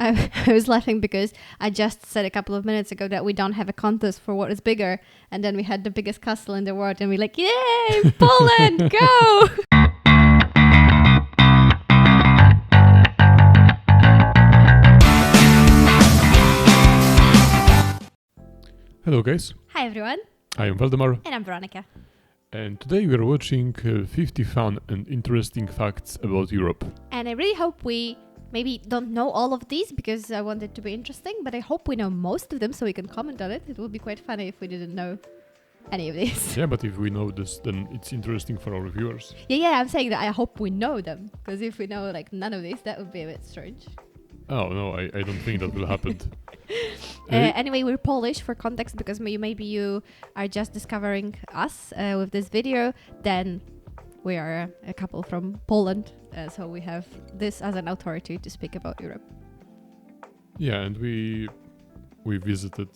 I was laughing because I just said a couple of minutes ago that we don't have a contest for what is bigger. And then we had the biggest castle in the world and we're like, yay, Poland, go! Hello guys, Hi everyone, I am Waldemar, and I'm Weronika. and today we are watching 50 fun and interesting facts about Europe. And I really hope we maybe don't know all of these because I want it to be interesting, but I hope we know most of them so we can comment on it. It would be quite funny if we didn't know any of these. Yeah, but if we know this, then it's interesting for our viewers. Yeah, I'm saying that I hope we know them, because if we know like none of these, that would be a bit strange. Oh no, I don't think that will happen. Anyway, we're Polish for context because maybe you are just discovering us with this video. Then we are a couple from Poland, so we have this as an authority to speak about Europe. Yeah, and we visited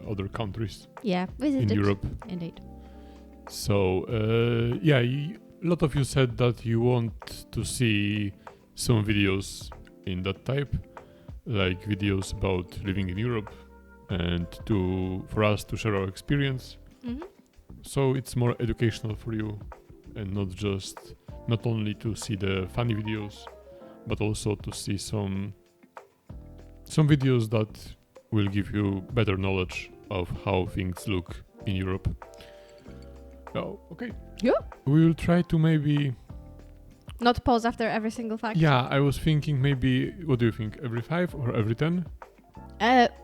other countries Yeah, visited in Europe. Indeed. So a lot of you said that you want to see some videos in that type, like videos about living in Europe, and for us to share our experience. Mm-hmm. So it's more educational for you, and not only to see the funny videos, but also to see some videos that will give you better knowledge of how things look in Europe. Oh, okay. Yeah. We will try to maybe... Not pause after every single fact. Yeah, I was thinking maybe, what do you think, every 5 or every 10?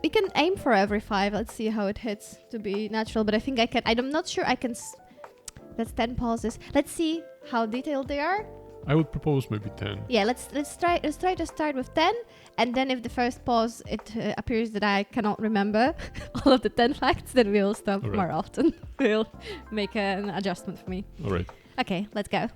We can aim for every 5. Let's see how it hits to be natural. But I think I can. I'm not sure I can. That's 10 pauses. Let's see how detailed they are. I would propose maybe 10. Yeah, let's try to start with 10, and then if the first pause it appears that I cannot remember all of the 10 facts, then we'll stop All right. more often. We'll make an adjustment for me. All right. Okay, let's go.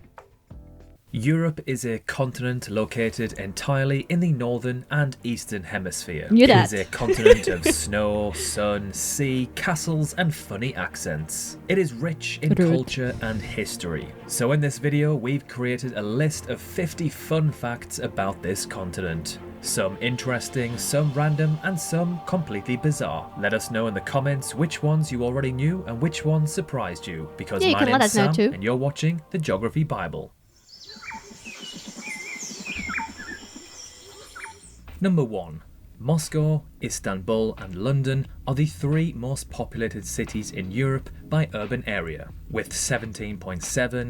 Europe is a continent located entirely in the northern and eastern hemisphere. Knew It that. is a continent of snow, sun, sea, castles and funny accents. It is rich in Rude. culture and history. So in this video we've created a list of 50 fun facts about this continent. Some interesting, some random and some completely bizarre. Let us know in the comments which ones you already knew and which ones surprised you, because Yeah, you my can let name's us know Sam too. and you're watching the Geography Bible. Number 1. Moscow, Istanbul and London are the 3 most populated cities in Europe by urban area, with 17.7,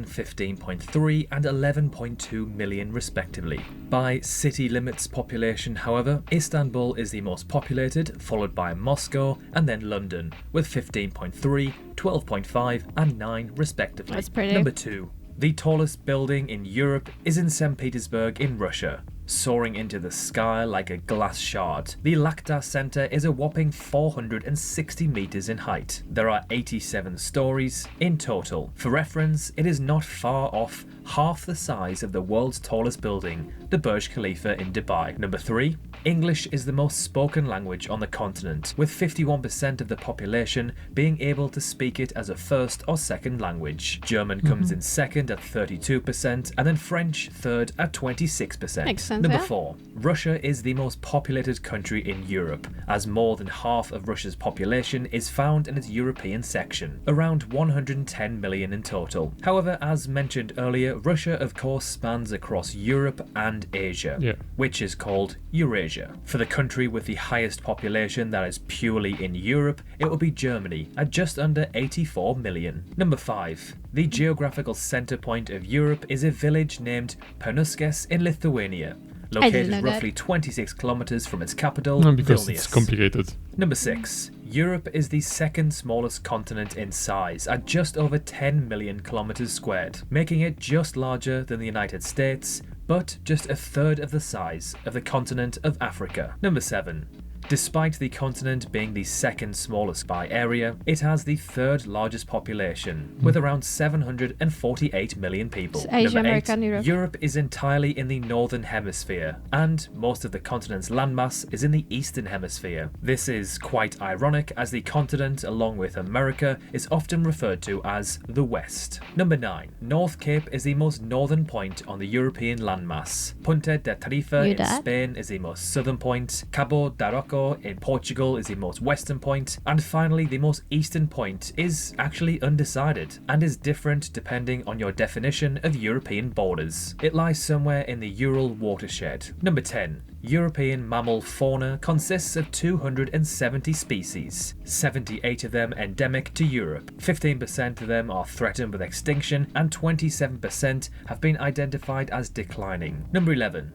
15.3 and 11.2 million respectively. By city limits population, however, Istanbul is the most populated, followed by Moscow and then London, with 15.3, 12.5 and 9 respectively. That's pretty. Number 2. The tallest building in Europe is in St. Petersburg in Russia, soaring into the sky like a glass shard. The Lakhta Center is a whopping 460 meters in height. There are 87 stories in total. For reference, it is not far off half the size of the world's tallest building, the Burj Khalifa in Dubai. Number 3. English is the most spoken language on the continent, with 51% of the population being able to speak it as a first or second language. German comes in second at 32%, and then French third at 26%. Makes sense, Number yeah. 4. Russia is the most populated country in Europe, as more than half of Russia's population is found in its European section, around 110 million in total. However, as mentioned earlier, Russia of course spans across Europe and Asia, Yeah. which is called Eurasia. For the country with the highest population that is purely in Europe, it will be Germany at just under 84 million. Number 5. The geographical center point of Europe is a village named Pernuskes in Lithuania, know located that. roughly 26 kilometers from its capital, Because Vilnius. it's complicated. Number 6. Europe is the second smallest continent in size at just over 10 million kilometers squared, making it just larger than the United States, but just a third of the size of the continent of Africa. Number 7. Despite the continent being the second smallest by area, it has the third largest population, with around 748 million people. It's Asia, Number America, 8, and Europe. Europe is entirely in the northern hemisphere, and most of the continent's landmass is in the eastern hemisphere. This is quite ironic, as the continent, along with America, is often referred to as the West. Number 9. North Cape is the most northern point on the European landmass. Punta de Tarifa in Spain is the most southern point. Cabo da Roca in Portugal is the most western point. And finally, the most eastern point is actually undecided and is different depending on your definition of European borders. It lies somewhere in the Ural watershed. Number 10. European mammal fauna consists of 270 species, 78 of them endemic to Europe. 15% of them are threatened with extinction, and 27% have been identified as declining. Number 11.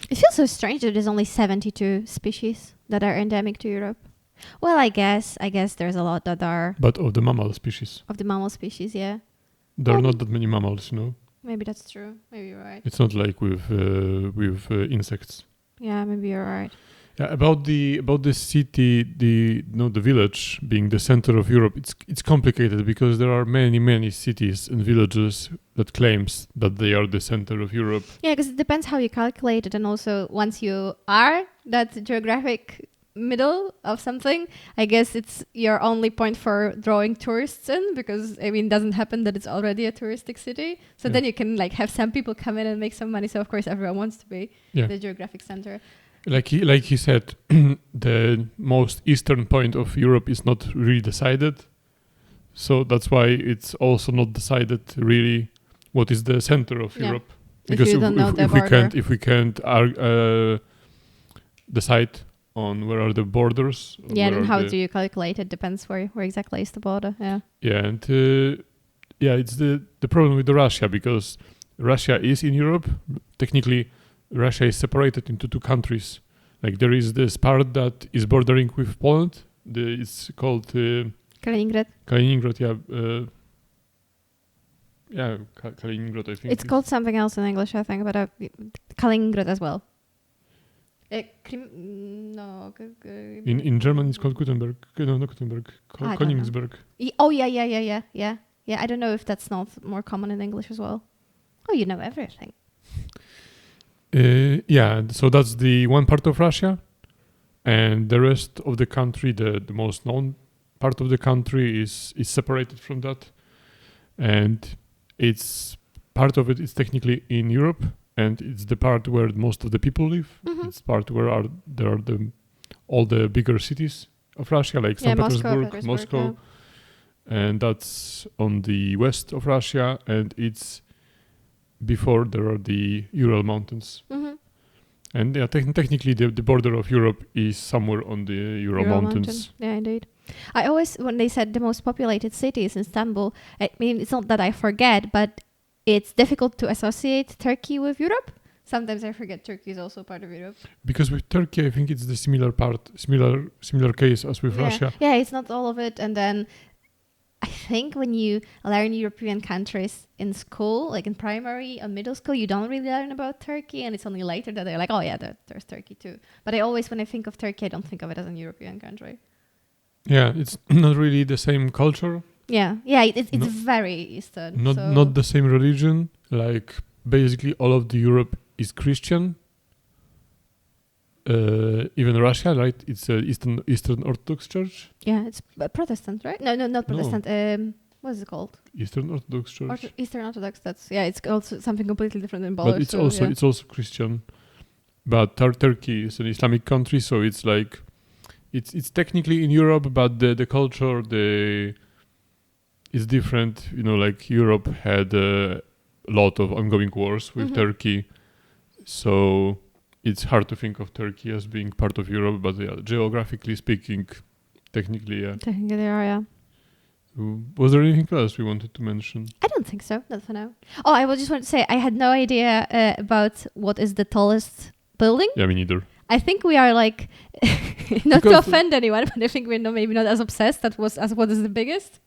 It feels so strange that there's only 72 species that are endemic to Europe. Well, I guess there's a lot that are... But of the mammal species. Of the mammal species, yeah. There are not that many mammals, Maybe that's true. Maybe you're right. It's not like with insects. Yeah, maybe you're right. Yeah, about the city, the village being the center of Europe, it's complicated because there are many cities and villages that claims that they are the center of Europe. Yeah, because it depends how you calculate it, and also once you are that geographic middle of something, I guess it's your only point for drawing tourists in, because it doesn't happen that it's already a touristic city. So then you can have some people come in and make some money. So of course everyone wants to be the geographic center. Like he said, the most eastern point of Europe is not really decided. So that's why it's also not decided really what is the center of Europe. Because if we can't decide on where are the borders. Yeah, and how do you calculate it? Depends where exactly is the border. Yeah. Yeah, and it's the problem with Russia, because Russia is in Europe. Technically, Russia is separated into two countries. Like there is this part that is bordering with Poland. It's called Kaliningrad. Kaliningrad, Kaliningrad, I think. It's called something else in English, I think, but Kaliningrad as well. In German it's called Gutenberg. No, not Gutenberg. Königsberg. Oh yeah. I don't know if that's not more common in English as well. Oh, you know everything. So that's the one part of Russia, and the rest of the country, the most known part of the country is separated from that, and it's part of it is technically in Europe. And it's the part where most of the people live. Mm-hmm. It's part where there are all the bigger cities of Russia, like St. Petersburg, Moscow. Yeah. And that's on the west of Russia. And it's before there are the Ural Mountains. Mm-hmm. And technically the border of Europe is somewhere on the Ural Mountains. Yeah, indeed. I always, when they said the most populated city is Istanbul, it's not that I forget, but it's difficult to associate Turkey with Europe. Sometimes I forget Turkey is also part of Europe. Because with Turkey, I think it's the similar case as with Russia. Yeah, it's not all of it. And then I think when you learn European countries in school, like in primary or middle school, you don't really learn about Turkey. And it's only later that they're like, oh yeah, there's Turkey too. But when I think of Turkey, I don't think of it as a European country. Yeah, it's not really the same culture. Yeah, it's very Eastern. Not the same religion. Like basically all of the Europe is Christian. Even Russia, right? It's a Eastern Orthodox Church. Yeah, it's Protestant, right? No, not Protestant. No. What is it called? Eastern Orthodox Church. Eastern Orthodox. It's also something completely different than Polish. But it's also Christian. But Turkey is an Islamic country, so it's like it's technically in Europe, but the culture is different. Like Europe had a lot of ongoing wars with Turkey, so it's hard to think of Turkey as being part of Europe. But geographically speaking, technically, yeah. Technically, they are, yeah. Was there anything else we wanted to mention? I don't think so. Not for now. Oh, I just want to say I had no idea about what is the tallest building. Yeah, me neither. I think we are like, not to offend anyone, but I think we're maybe not as obsessed as what is the biggest.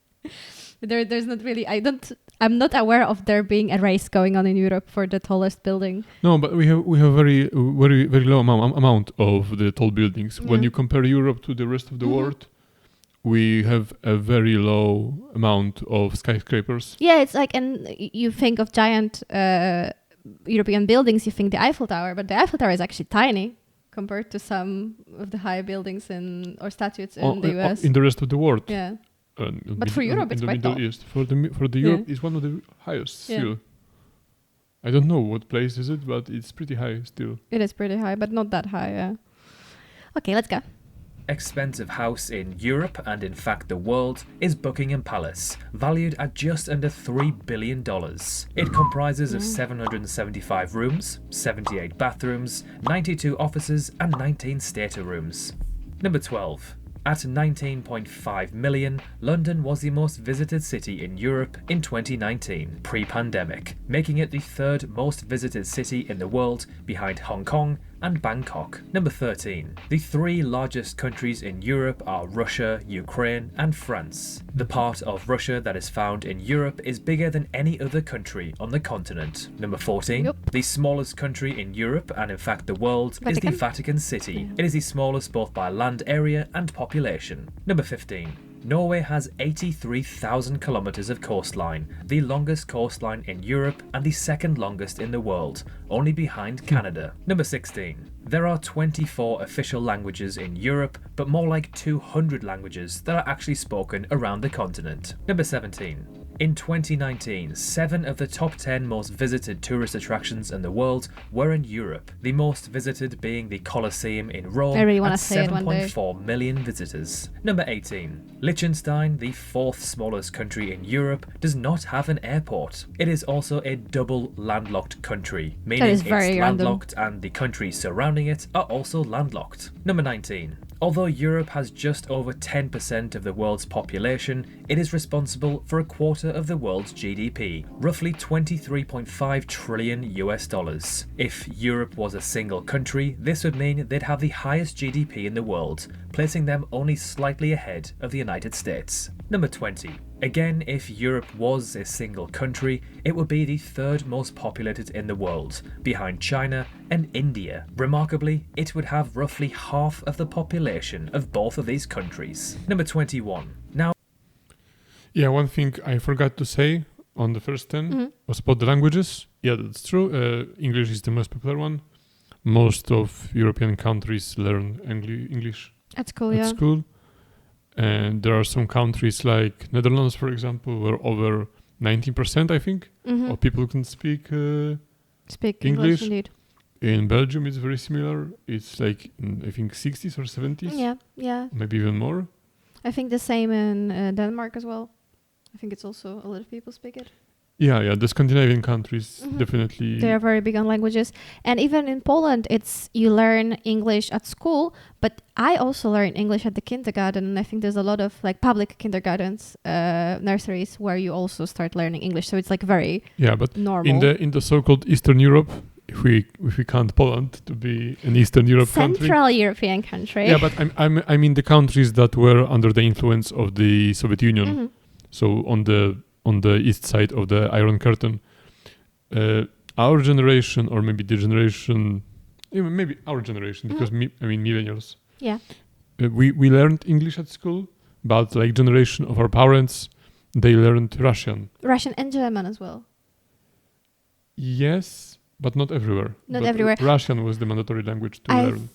There's not really. I'm not aware of there being a race going on in Europe for the tallest building. No, but we have very low amount of the tall buildings. When Yeah. you compare Europe to the rest of the Mhm. world, we have a very low amount of skyscrapers. Yeah, it's like, and you think of giant European buildings, you think the Eiffel Tower, but the Eiffel Tower is actually tiny compared to some of the high buildings or statues in the US. In the rest of the world. Yeah. But But for Europe, it's in the quite Middle tall. East. For the Yeah. Europe, is one of the highest Yeah. still. I don't know what place is it, but it's pretty high still. It is pretty high, but not that high, yeah. Okay, let's go. Expensive house in Europe and in fact the world is Buckingham Palace, valued at just under $3 billion. It comprises of 775 rooms, 78 bathrooms, 92 offices and 19 stater rooms. Number 12. At 19.5 million, London was the most visited city in Europe in 2019, pre-pandemic, making it the third most visited city in the world behind Hong Kong and Bangkok. Number 13. The three largest countries in Europe are Russia, Ukraine and France. The part of Russia that is found in Europe is bigger than any other country on the continent. Number 14. Yep. The smallest country in Europe and in fact the world is the Vatican? Vatican City. Yeah. It is the smallest both by land area and population. Number 15. Norway has 83,000 kilometers of coastline, the longest coastline in Europe and the second longest in the world, only behind Canada. Number 16. There are 24 official languages in Europe, but more like 200 languages that are actually spoken around the continent. Number 17. In 2019, 7 of the top 10 most visited tourist attractions in the world were in Europe, the most visited being the Colosseum in Rome I really wanna at say it one day. 7.4 million visitors. Number 18. Liechtenstein, the fourth smallest country in Europe, does not have an airport. It is also a double landlocked country, meaning is it's very random. landlocked and the countries surrounding it are also landlocked. Number 19. Although Europe has just over 10% of the world's population, it is responsible for a quarter of the world's GDP, roughly 23.5 trillion US dollars. If Europe was a single country, this would mean they'd have the highest GDP in the world, placing them only slightly ahead of the United States. Number 20. Again, if Europe was a single country, it would be the third most populated in the world, behind China and India. Remarkably, it would have roughly half of the population of both of these countries. Number 21. Now, Yeah, one thing I forgot to say on the first 10 Mhm. was about the languages. Yeah, that's true. English is the most popular one. Most of European countries learn English That's cool, at yeah. school. And there are some countries like Netherlands, for example, where over 19%, I think, Mhm. of people can speak. Speak English. English, indeed. In Belgium, it's very similar. It's like, I think, 60s or 70s, Yeah, yeah. maybe even more. I think the same in Denmark as well. I think it's also a lot of people speak it. Yeah, the Scandinavian countries Mhm. definitely. They are very big on languages. And even in Poland, you learn English at school, but I also learn English at the kindergarten. And I think there's a lot of like public kindergartens, nurseries where you also start learning English. So it's like very Yeah, but normal. in the so-called Eastern Europe, if we count Poland to be an Eastern Europe country. Central European country. Yeah, but I mean the countries that were under the influence of the Soviet Union. Mhm. So on the east side of the Iron Curtain, our generation, or maybe the generation, even maybe our generation, because millennials. Yeah. We learned English at school, but like generation of our parents, they learned Russian. Russian and German as well. Yes, but not everywhere. Not But everywhere. Russian was the mandatory language to learn.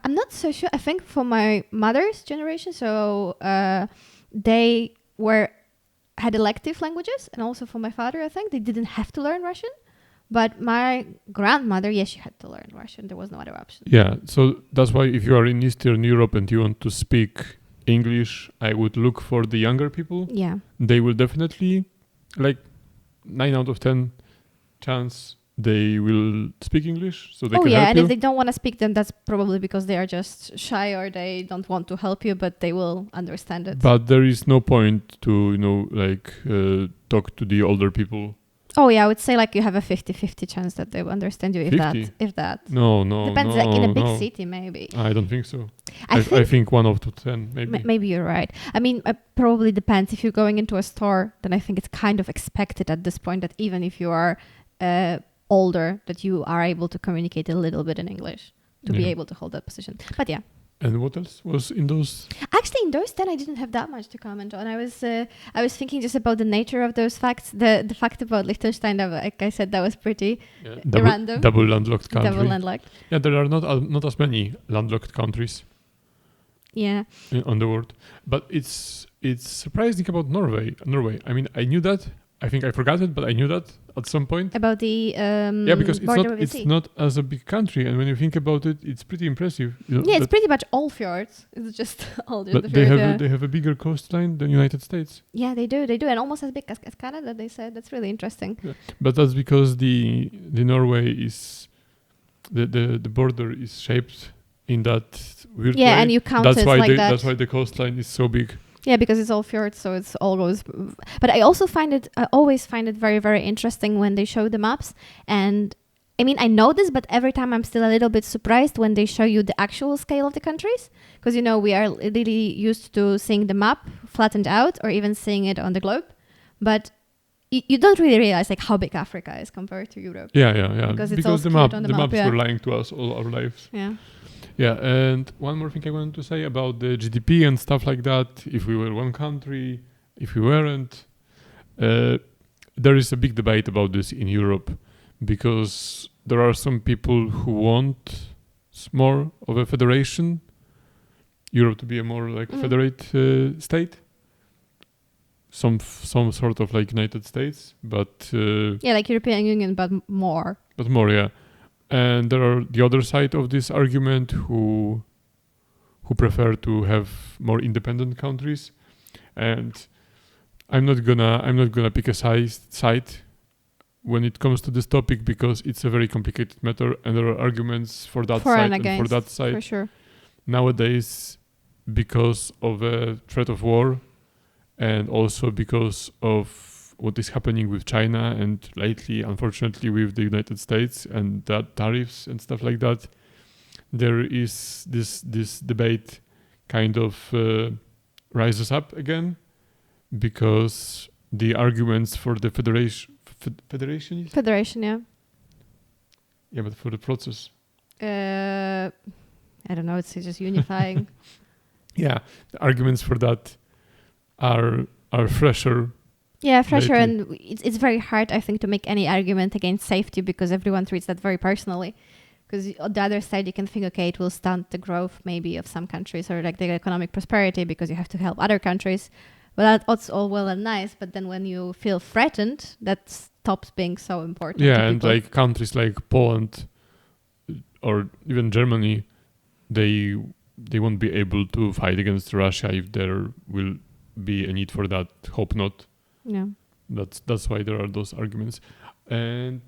I'm not so sure. I think for my mother's generation, so they had elective languages, and also for my father, I think they didn't have to learn Russian. But my grandmother, yes, she had to learn Russian. There was no other option. Yeah, so that's why if you are in Eastern Europe and you want to speak English, I would look for the younger people. Yeah. They will definitely, like 9 out of 10 chance, they will speak English, so they can help and you. if they don't want to speak, then that's probably because they are just shy or they don't want to help you, but they will understand it. But there is no point to, talk to the older people. Oh yeah, I would say like you have a 50-50 chance that they will understand you, 50? if that. No, Depends, like in a big city maybe. I don't think so. I think 1 out of 10 maybe. Maybe you're right. I mean, it probably depends. If you're going into a store, then I think it's kind of expected at this point that even if you are older, that you are able to communicate a little bit in English to be able to hold that position. But yeah. And what else was in those? Actually, in those 10, I didn't have that much to comment on. I was thinking just about the nature of those facts. The fact about Liechtenstein, like I said, that was pretty random. Double landlocked country. Double landlocked. Yeah, there are not as many landlocked countries. Yeah. On the world, but it's surprising about Norway. I mean, I knew that. I think I forgot it, but I knew that at some point. About the because it's not as a big country, and when you think about it, it's pretty impressive. You know, yeah, it's pretty much all fjords. It's just all the but fjords. they have a bigger coastline than United States. Yeah, they do, and almost as big as Canada. They said that's really interesting. Yeah. But that's because the Norway is the border is shaped in that weird way. Yeah, and you count it like that. That's why the coastline is so big. Yeah, because it's all fjords, so it's all goes. But I always find it very, very interesting when they show the maps. And I mean, I know this, but every time I'm still a little bit surprised when they show you the actual scale of the countries. Because, we are really used to seeing the map flattened out or even seeing it on the globe. But you don't really realize like how big Africa is compared to Europe. Yeah. Because the maps were lying to us all our lives. Yeah. Yeah, and one more thing I wanted to say about the GDP and stuff like that. If we were one country, if we weren't, there is a big debate about this in Europe because there are some people who want more of a federation, Europe to be a more like federate state, some sort of like United States, but like European Union, but more. But more, yeah. And there are the other side of this argument who prefer to have more independent countries, and I'm not gonna pick a side when it comes to this topic because it's a very complicated matter and there are arguments for that side and for that side. For sure. Nowadays, because of a threat of war, and also because of what is happening with China and lately, unfortunately, with the United States and that tariffs and stuff like that, there is this debate kind of rises up again because the arguments for the federation, yeah. Yeah, but for the process. I don't know. It's just unifying. Yeah, the arguments for that are fresher. Yeah, fresher, lately. and it's very hard, I think, to make any argument against safety because everyone treats that very personally. Because on the other side, you can think, okay, it will stunt the growth maybe of some countries or like the economic prosperity because you have to help other countries. Well, that's all well and nice, but then when you feel threatened, that stops being so important. Yeah, and like countries like Poland or even Germany, they won't be able to fight against Russia if there will be a need for that. Hope not. Yeah. That's why there are those arguments. And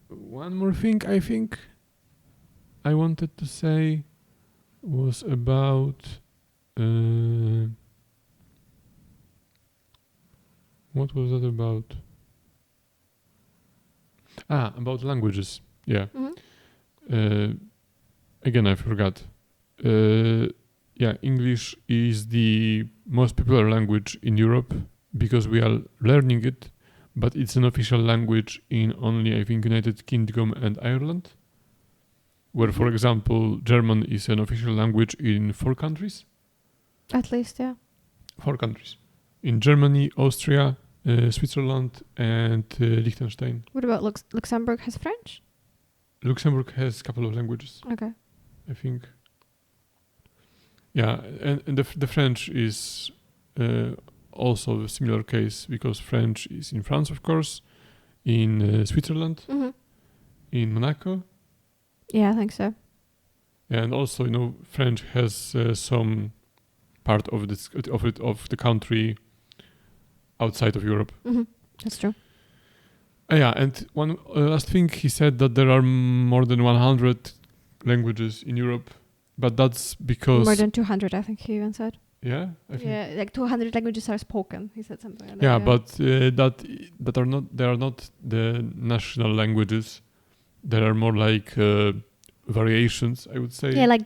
one more thing I think I wanted to say was about what was that about? About languages. Yeah. Mm-hmm. Again, I forgot. English is the most popular language in Europe because we are learning it, but it's an official language in only, I think, United Kingdom and Ireland, where, for example, German is an official language in 4 countries. At least, yeah. 4 countries. In Germany, Austria, Switzerland, and Liechtenstein. What about Luxembourg has French? Luxembourg has a couple of languages. Okay. I think. Yeah, and the French is also a similar case because French is in France, of course, in Switzerland, in Monaco. Yeah, I think so. And also, French has some part of the country outside of Europe. Mm-hmm. That's true. And one last thing, he said that there are more than 100 languages in Europe, but that's because... More than 200, I think he even said. Yeah, I think. Yeah, like 200 languages are spoken. He said something like that. Yeah, but they are not the national languages. There are more like variations, I would say. Yeah, like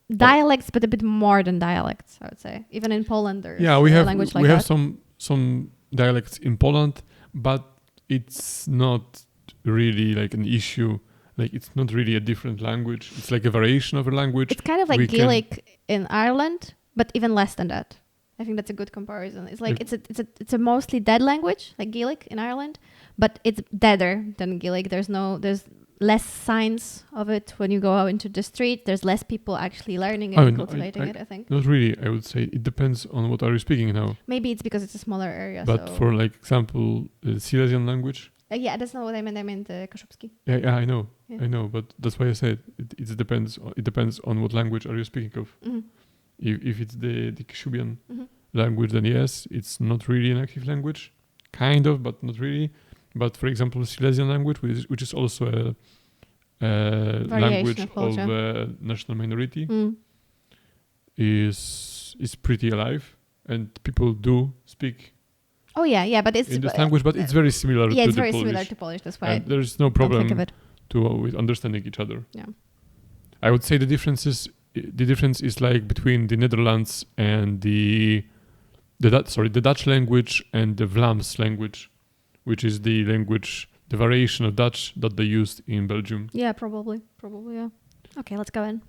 dialects, but a bit more than dialects, I would say. Even in Poland, there's we a have language like we have that. some dialects in Poland, but it's not really like an issue. Like it's not really a different language. It's like a variation of a language. It's kind of we like can- Gaelic in Ireland, but even less than that. I think that's a good comparison. It's like it's a mostly dead language, like Gaelic in Ireland, but it's deader than Gaelic. There's less signs of it when you go out into the street. There's less people actually learning it and cultivating it, I think. Not really, I would say. It depends on what are you speaking now. Maybe it's because it's a smaller area. But so. for like example, Silesian language. Yeah, that's not what I meant. I meant Kaszubski. Yeah, I know. Yeah. I know, but that's why I said it depends. It depends on what language are you speaking of. Mm-hmm. If it's the Kashubian Mm-hmm. language, then yes, it's not really an active language. Kind of, but not really. But for example, Silesian language, which is also a language of Polish, of national minority, Mm. is pretty alive, and people do speak Oh yeah, but it's in this language, but it's very similar yeah, to it's the very Polish. similar to Polish. That's why I And there is no don't think of problem it. with understanding each other. Yeah. I would say the difference is like between the Netherlands and the Dutch language and the Vlaams language, which is the language, the variation of Dutch that they used in Belgium. Yeah, probably, yeah. Okay, let's go in.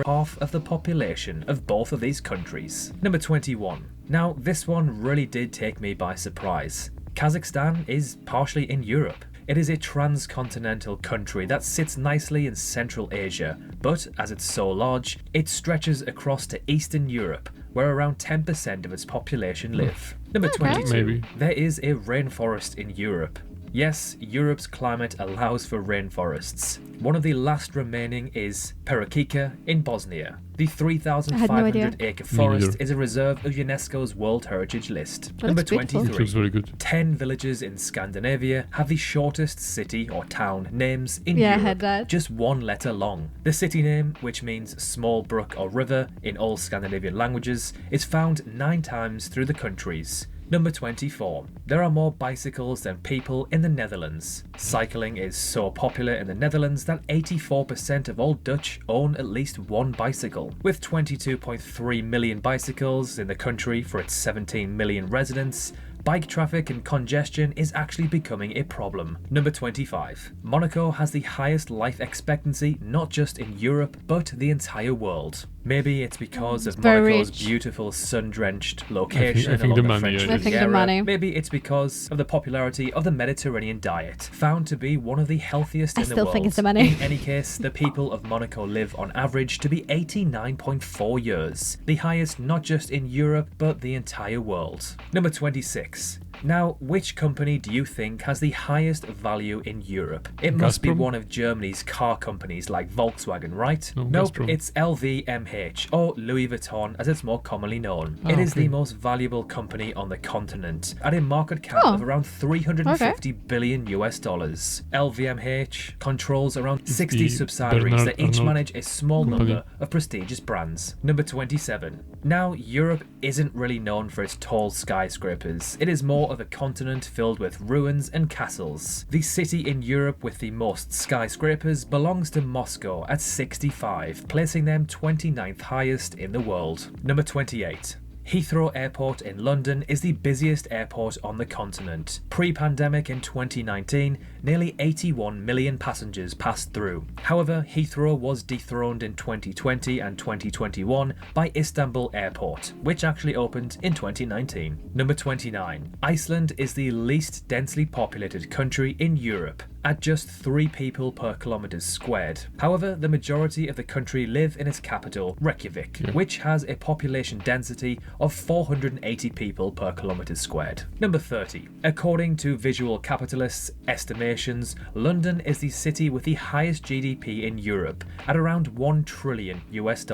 Half of the population of both of these countries. Number 21. Now, this one really did take me by surprise. Kazakhstan is partially in Europe. It is a transcontinental country that sits nicely in Central Asia, but as it's so large, it stretches across to Eastern Europe, where around 10% of its population live. Number 22. Maybe. There is a rainforest in Europe. Yes, Europe's climate allows for rainforests. One of the last remaining is Perekika in Bosnia. The 3,500-acre forest is a reserve of UNESCO's World Heritage List. Number 23. It looks very good. 10 villages in Scandinavia have the shortest city or town names in Yeah, I Europe, had that. just one letter long. The city name, which means small brook or river in all Scandinavian languages, is found 9 times through the countries. Number 24. There are more bicycles than people in the Netherlands. Cycling is so popular in the Netherlands that 84% of all Dutch own at least one bicycle. With 22.3 million bicycles in the country for its 17 million residents, bike traffic and congestion is actually becoming a problem. Number 25. Monaco has the highest life expectancy not just in Europe but the entire world. Maybe it's because of Monaco's beautiful sun-drenched location along the French Riviera. Maybe it's because of the popularity of the Mediterranean diet, found to be one of the healthiest in the world. I still think it's the money. In any case, the people of Monaco live on average to be 89.4 years, the highest not just in Europe but the entire world. Number 26. Now, which company do you think has the highest value in Europe? It must be one of Germany's car companies like Volkswagen, right? Nope, it's LVMH, or Louis Vuitton as it's more commonly known. It is the most valuable company on the continent, at a market cap of around $350 billion US. LVMH controls around 60 subsidiaries that each manage a small number of prestigious brands. Number 27. Now, Europe isn't really known for its tall skyscrapers. It is more of a continent filled with ruins and castles. The city in Europe with the most skyscrapers belongs to Moscow at 65, placing them 29th highest in the world. Number 28. Heathrow Airport in London is the busiest airport on the continent. Pre-pandemic in 2019, nearly 81 million passengers passed through. However, Heathrow was dethroned in 2020 and 2021 by Istanbul Airport, which actually opened in 2019. Number 29. Iceland is the least densely populated country in Europe, at just 3 people per kilometers squared. However, the majority of the country live in its capital, Reykjavik, which has a population density of 480 people per kilometers squared. Number 30. According to Visual Capitalist's estimations, London is the city with the highest GDP in Europe, at around $1 trillion US,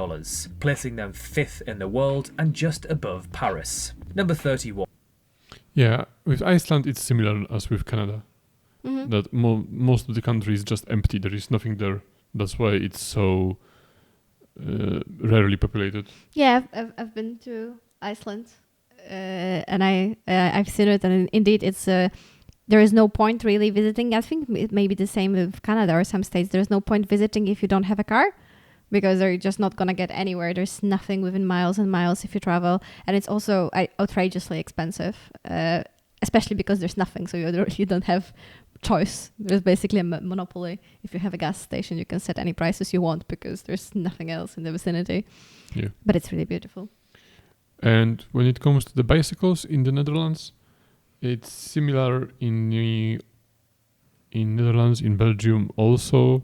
placing them 5th in the world and just above Paris. Number 31. Yeah, with Iceland it's similar as with Canada. That most of the country is just empty. There is nothing there. That's why it's so rarely populated. Yeah, I've been to Iceland, and I've seen it, and indeed it's there is no point really visiting. I think it may be the same with Canada or some states. There's no point visiting if you don't have a car, because they're just not gonna get anywhere. There's nothing within miles and miles if you travel, and it's also outrageously expensive, especially because there's nothing, so you don't have choice. There's basically a monopoly. If you have a gas station, you can set any prices you want because there's nothing else in the vicinity. Yeah. But it's really beautiful. And when it comes to the bicycles in the Netherlands, it's similar in Netherlands, in Belgium also.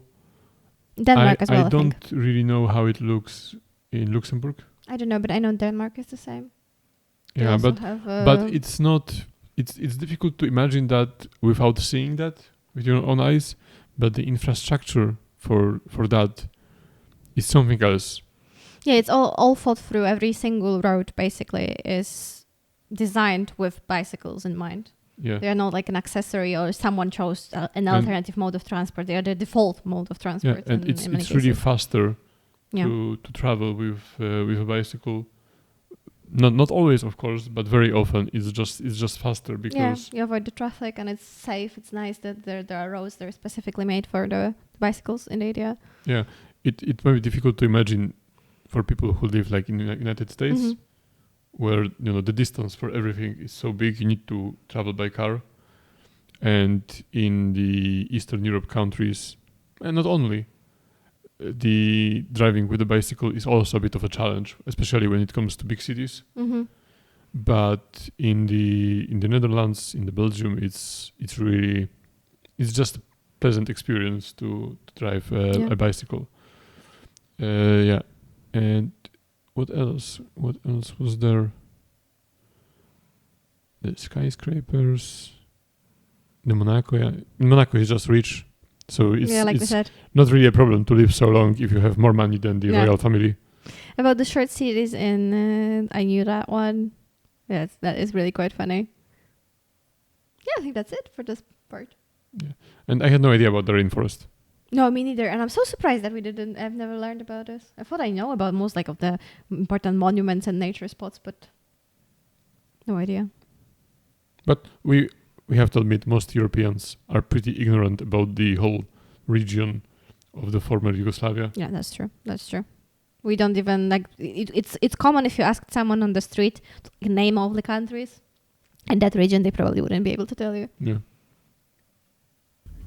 Denmark as well, I think. don't really know how it looks in Luxembourg. I don't know, but I know Denmark is the same. They Yeah, also but have, it's not. It's difficult to imagine that without seeing that with your own eyes. But the infrastructure for that is something else. yeah, it's all thought through. Every single road basically is designed with bicycles in mind. Yeah. They are not like an accessory or someone chose an alternative mode of transport. They are the default mode of transport. Yeah, and in it's many really cases. faster Yeah. to travel with a bicycle. Not always, of course, but very often it's just faster because you avoid the traffic and it's safe. It's nice that there are roads that are specifically made for the bicycles in the area. yeah, it might be difficult to imagine for people who live like in the United States, Mhm. where the distance for everything is so big, you need to travel by car, and in the Eastern Europe countries, and not only, the driving with a bicycle is also a bit of a challenge, especially when it comes to big cities. Mm-hmm. But in the Netherlands, in the Belgium, it's just a pleasant experience to drive a bicycle. Yeah, and what else? What else was there? The skyscrapers. The Monaco. Yeah, Monaco is just rich, so it's like we it's said. not really a problem to live so long if you have more money than the royal family. About the short series in, I knew that one. Yes, that is really quite funny. Yeah, I think that's it for this part. Yeah, and I had no idea about the rainforest. No, me neither. And I'm so surprised that we didn't. I've never learned about this. I thought I know about most of the important monuments and nature spots, but no idea. But we have to admit, most Europeans are pretty ignorant about the whole region of the former Yugoslavia. Yeah, that's true. That's true. We don't even it's common if you ask someone on the street to name all the countries in that region, they probably wouldn't be able to tell you. Yeah.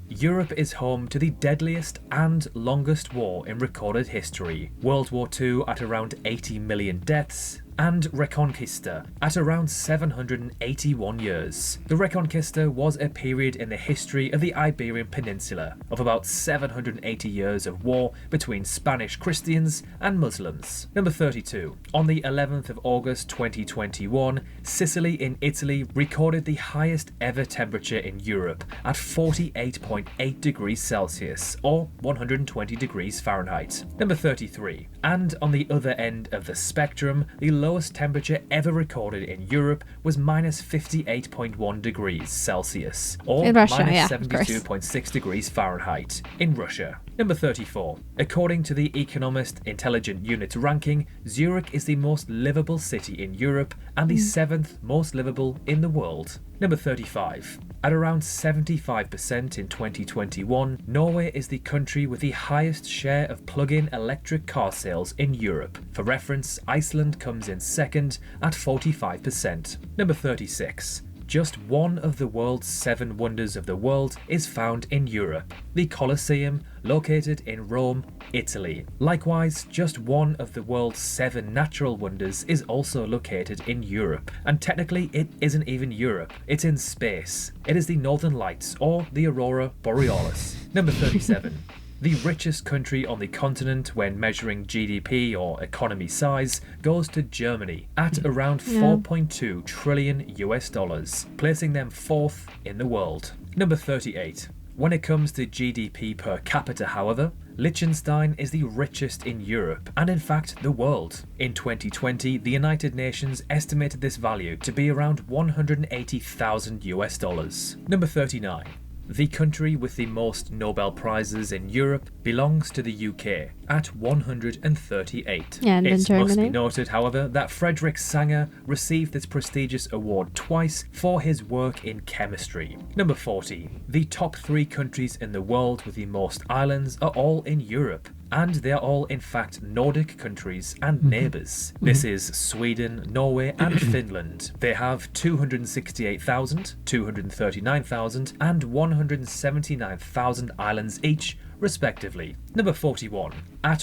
Europe is home to the deadliest and longest war in recorded history. World War II at around 80 million deaths, and Reconquista at around 781 years. The Reconquista was a period in the history of the Iberian Peninsula of about 780 years of war between Spanish Christians and Muslims. Number 32. On the 11th of August 2021, Sicily in Italy recorded the highest ever temperature in Europe at 48.8 degrees Celsius or 120 degrees Fahrenheit. Number 33. And on the other end of the spectrum, the lowest temperature ever recorded in Europe was minus 58.1 degrees Celsius, or in Russia, minus 72.6 degrees Fahrenheit in Russia. Number 34. According to the Economist Intelligent Unit ranking, Zurich is the most livable city in Europe and the 7th most livable in the world. Number 35. At around 75% in 2021, Norway is the country with the highest share of plug-in electric car sales in Europe. For reference, Iceland comes in second at 45%. Number 36. Just one of the world's 7 wonders of the world is found in Europe, the Colosseum, located in Rome, Italy. Likewise, just one of the world's 7 natural wonders is also located in Europe. And technically, it isn't even Europe, it's in space. It is the Northern Lights, or the Aurora Borealis. Number 37. The richest country on the continent when measuring GDP or economy size goes to Germany at around 4.2 trillion US dollars, placing them 4th in the world. Number 38. When it comes to GDP per capita, however, Liechtenstein is the richest in Europe and in fact the world. In 2020, the United Nations estimated this value to be around 180,000 US dollars. Number 39. The country with the most Nobel Prizes in Europe belongs to the UK at 138. Yeah, and then It must be Germany. noted, however, that Friedrich Sanger received this prestigious award twice for his work in chemistry. Number 40. The top 3 countries in the world with the most islands are all in Europe. And they are all, in fact, Nordic countries and neighbours. This is Sweden, Norway, and Finland. They have 268,000, 239,000, and 179,000 islands each, respectively. Number 41. I'm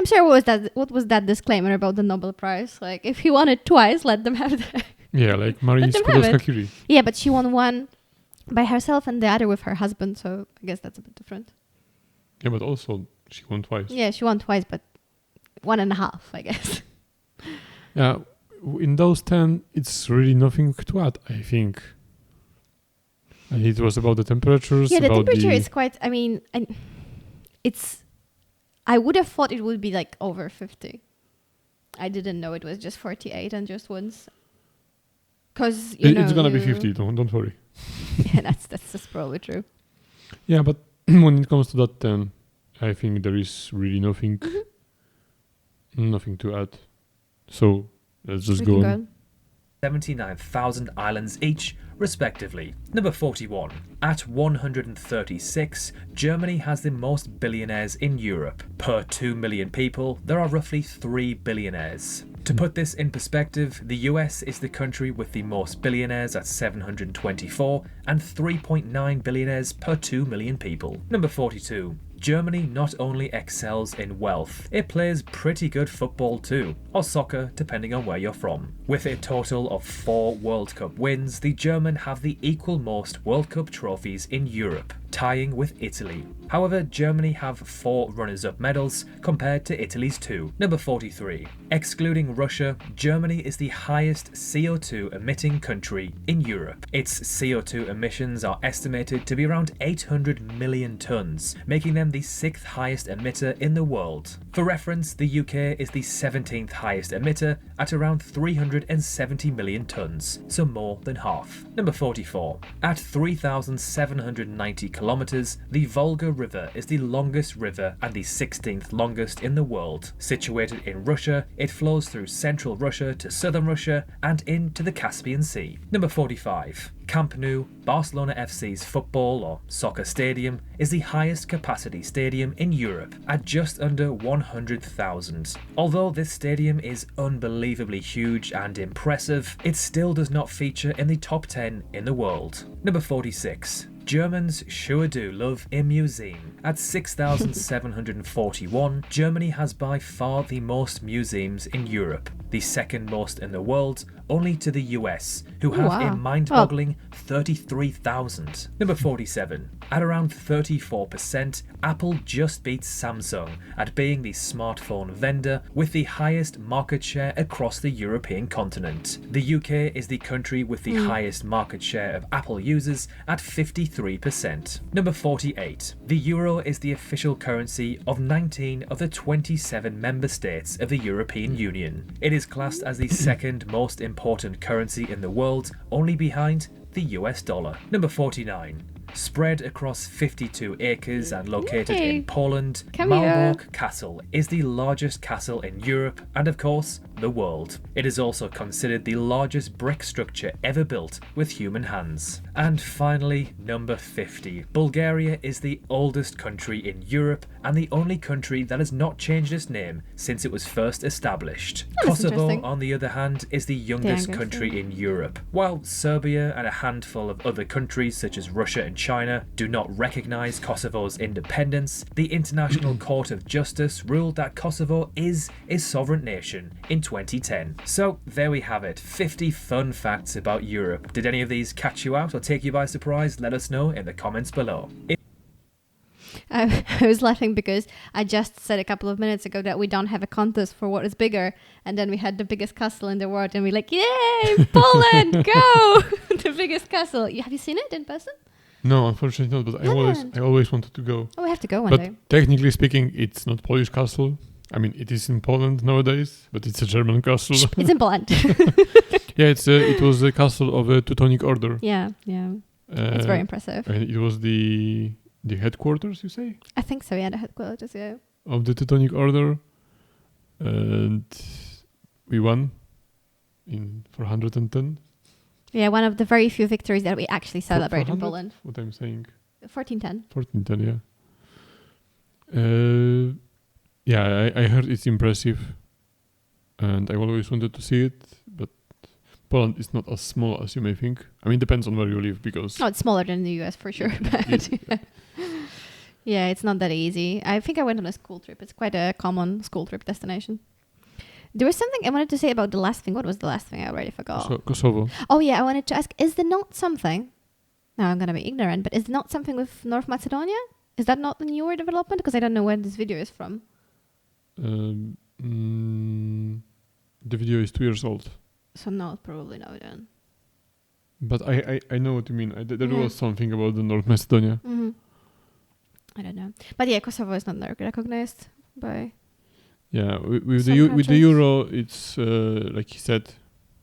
sorry, what was that disclaimer about the Nobel Prize? Like, if he won it twice, let them have that. Yeah, like Marie Let them have it. Skłodowska-Curie. Yeah, but she won one by herself and the other with her husband, so I guess that's a bit different. Yeah, but also she won twice. Yeah, she won twice, but 1.5, I guess. Yeah, in those 10, it's really nothing to add, I think. And it was about the temperatures. Yeah, the about temperature is quite, I would have thought it would be like over 50. I didn't know it was just 48 and just once. Because, it's going to be 50, don't worry. Yeah, that's probably true. Yeah, but when it comes to that 10, I think there is really nothing to add. So let's just go on. 79,000 islands each, respectively. Number 41. At 136, Germany has the most billionaires in Europe. Per 2 million people, there are roughly 3 billionaires. To put this in perspective, the US is the country with the most billionaires at 724 and 3.9 billionaires per 2 million people. Number 42. Germany not only excels in wealth, it plays pretty good football too, or soccer depending on where you're from. With a total of 4 World Cup wins, the German have the equal most World Cup trophies in Europe, tying with Italy. However, Germany have 4 runners-up medals compared to Italy's 2. Number 43. Excluding Russia, Germany is the highest CO2 emitting country in Europe. Its CO2 emissions are estimated to be around 800 million tons, making them the 6th highest emitter in the world. For reference, the UK is the 17th highest emitter at around 370 million tons, so more than half. Number 44. At 3,790 kilometers, the Volga River is the longest river and the 16th longest in the world. Situated in Russia, it flows through central Russia to southern Russia and into the Caspian Sea. Number 45. Camp Nou, Barcelona FC's football or soccer stadium, is the highest capacity stadium in Europe at just under 100,000. Although this stadium is unbelievably huge and impressive, it still does not feature in the top 10 in the world. Number 46. Germans sure do love a museum. At 6,741, Germany has by far the most museums in Europe, the second most in the world, only to the US, who have a mind-boggling 33,000. Number 47. At around 34%, Apple just beats Samsung at being the smartphone vendor with the highest market share across the European continent. The UK is the country with the highest market share of Apple users at 53%. Number 48. The euro is the official currency of 19 of the 27 member states of the European Union. It is classed as the second most important currency in the world, only behind the US dollar. Number 49. Spread across 52 acres and located in Poland, Malbork Castle is the largest castle in Europe and, of course, the world. It is also considered the largest brick structure ever built with human hands. And finally, number 50. Bulgaria is the oldest country in Europe and the only country that has not changed its name since it was first established. Kosovo, on the other hand, is the youngest country in Europe. While Serbia and a handful of other countries such as Russia and China do not recognise Kosovo's independence, the International Court of Justice ruled that Kosovo is a sovereign nation in 2010. So there we have it, 50 fun facts about Europe. Did any of these catch you out or take you by surprise? Let us know in the comments below. I was laughing because I just said a couple of minutes ago that we don't have a contest for what is bigger, and then we had the biggest castle in the world, and we're like, yay, Poland, go! The biggest castle. Have you seen it in person? No, unfortunately not, but I always wanted to go. Oh, we have to go one but day. Technically speaking, it's not Polish castle. I mean, it is in Poland nowadays, but it's a German castle. It's in Poland. Yeah, it was a castle of a Teutonic order. Yeah. It's very impressive. And it was the headquarters, you say? I think so, yeah, the headquarters, yeah. Of the Teutonic Order. And we won in 410. Yeah, one of the very few victories that we actually celebrate in 400? Poland. What I'm saying? 1410. 1410, yeah. Yeah, I heard it's impressive. And I always wanted to see it. But Poland is not as small as you may think. I mean, depends on where you live because... Oh, it's smaller than the US for sure. But yeah, it's not that easy. I think I went on a school trip. It's quite a common school trip destination. There was something I wanted to say about the last thing. What was the last thing? I already forgot. Kosovo. Oh, yeah. I wanted to ask, is there not something... Now I'm going to be ignorant, but is there not something with North Macedonia? Is that not a newer development? Because I don't know when this video is from. The video is 2 years old. So no, probably no then. But I know what you mean. There was something about the North Macedonia. Mm-hmm. I don't know. But yeah, Kosovo is not recognized by... Yeah, with the euro, it's like he said,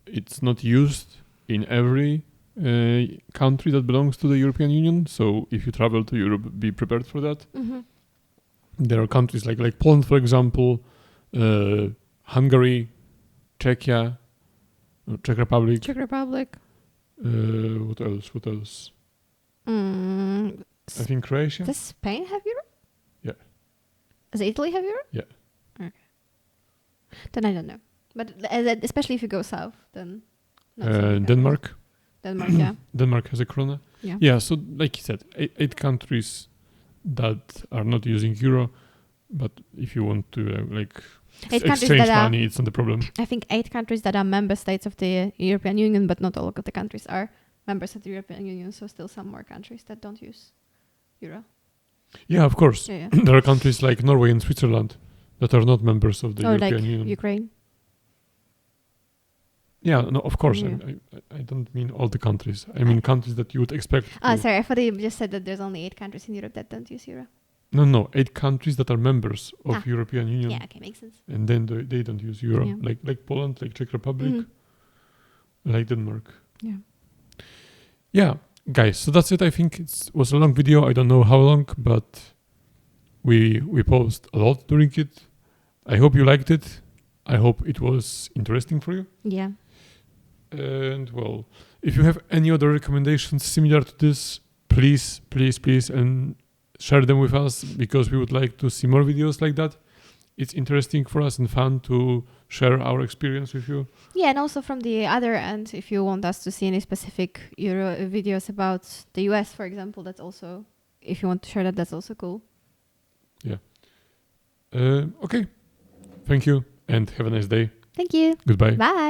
it's not used in every country that belongs to the European Union. So if you travel to Europe, be prepared for that. Mm-hmm. There are countries like Poland, for example, Hungary, Czechia, Czech Republic. Czech Republic. What else? I think Croatia. Does Spain have euro? Yeah. Does Italy have euro? Yeah. Okay. Then I don't know. But especially if you go south, then... not something like Denmark. Denmark, yeah. Denmark has a krona. Yeah. Yeah, so like you said, eight countries that are not using euro, but if you want to exchange money, it's not a problem. I think 8 countries that are member states of the European Union, but not all of the countries are members of the European Union, so still some more countries that don't use euro. Yeah, of course. Yeah. There are countries like Norway and Switzerland that are not members of the European like Union. Ukraine. Yeah, no, of course. Yeah. I don't mean all the countries. I mean countries that you would expect. Sorry, I thought you just said that there's only 8 countries in Europe that don't use euro. No, 8 countries that are members of European Union. Yeah, okay, makes sense. And then they don't use euro, Yeah. like Poland, like Czech Republic, like Denmark. Yeah. Yeah, guys. So that's it. I think it was a long video. I don't know how long, but we paused a lot during it. I hope you liked it. I hope it was interesting for you. Yeah. And well, if you have any other recommendations similar to this, please, and share them with us because we would like to see more videos like that. It's interesting for us and fun to share our experience with you. Yeah, and also from the other end, if you want us to see any specific Euro videos about the US, for example, that's also, if you want to share that, that's also cool. Yeah. Okay. Thank you and have a nice day. Thank you. Goodbye. Bye.